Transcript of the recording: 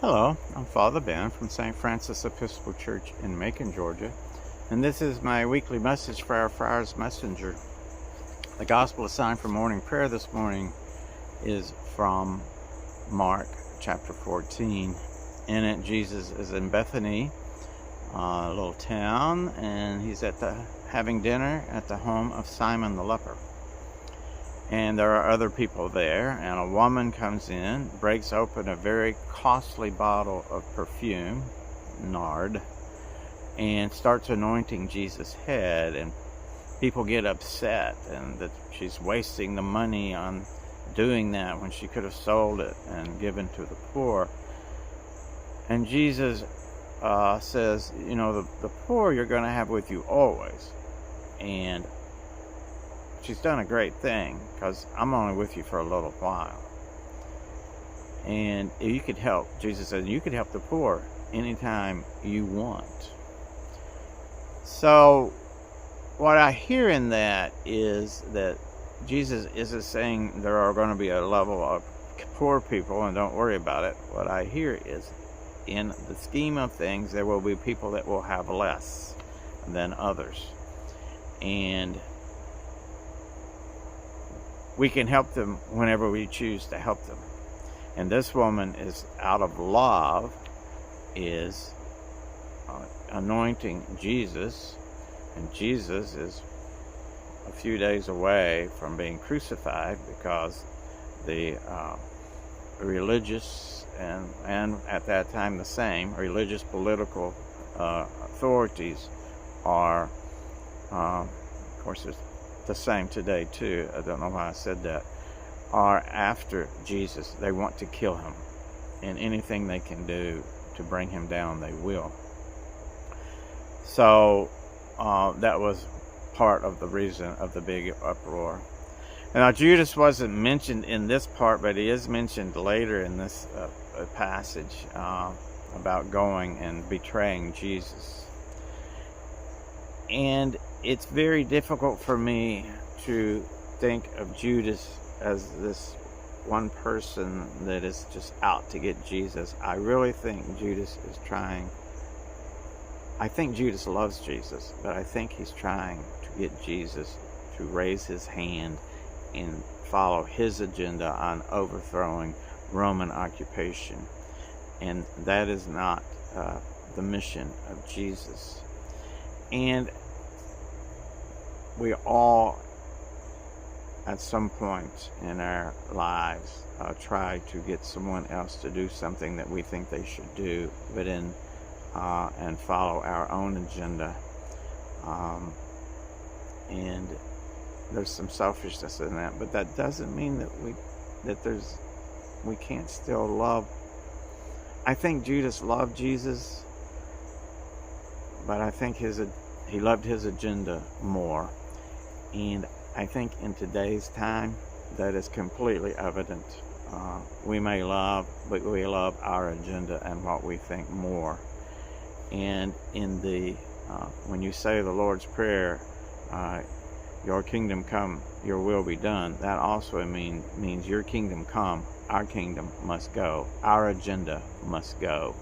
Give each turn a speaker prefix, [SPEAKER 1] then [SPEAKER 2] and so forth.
[SPEAKER 1] Hello, I'm Father Ben from St. Francis Episcopal Church in Macon, Georgia, and this is my weekly message for our Friar's Messenger. The Gospel assigned for morning prayer this morning is from Mark chapter 14. In it, Jesus is in Bethany, a little town, and he's having dinner at the home of Simon the leper. And there are other people there, and a woman comes in, breaks open a very costly bottle of perfume, nard, and starts anointing Jesus' head. And people get upset and that she's wasting the money on doing that when she could have sold it and given to the poor. And Jesus says, the poor you're going to have with you always. And she's done a great thing, because I'm only with you for a little while. And you could help, Jesus said, you could help the poor anytime you want. So what I hear in that is that Jesus isn't saying there are going to be a level of poor people and don't worry about it. What I hear is, in the scheme of things, there will be people that will have less than others. And we can help them whenever we choose to help them. And this woman is, out of love, is anointing Jesus. And Jesus is a few days away from being crucified, because the religious and at that time the same religious political authorities are, of course, there's the same today too, I don't know why I said that, are after Jesus. They want to kill him, and anything they can do to bring him down, they will. So that was part of the reason of the big uproar. Now, Judas wasn't mentioned in this part, but he is mentioned later in this passage about going and betraying Jesus. And it's very difficult for me to think of Judas as this one person that is just out to get Jesus. I really think Judas is trying. I think Judas loves Jesus, but I think he's trying to get Jesus to raise his hand and follow his agenda on overthrowing Roman occupation. And that is not the mission of Jesus. And we all, at some point in our lives, try to get someone else to do something that we think they should do, but and follow our own agenda. And there's some selfishness in that, but that doesn't mean that we can't still love. I think Judas loved Jesus, but I think he loved his agenda more. And I think in today's time, that is completely evident. We may love, but we love our agenda and what we think more. And in when you say the Lord's Prayer, your kingdom come, your will be done, that also means your kingdom come, our kingdom must go, our agenda must go.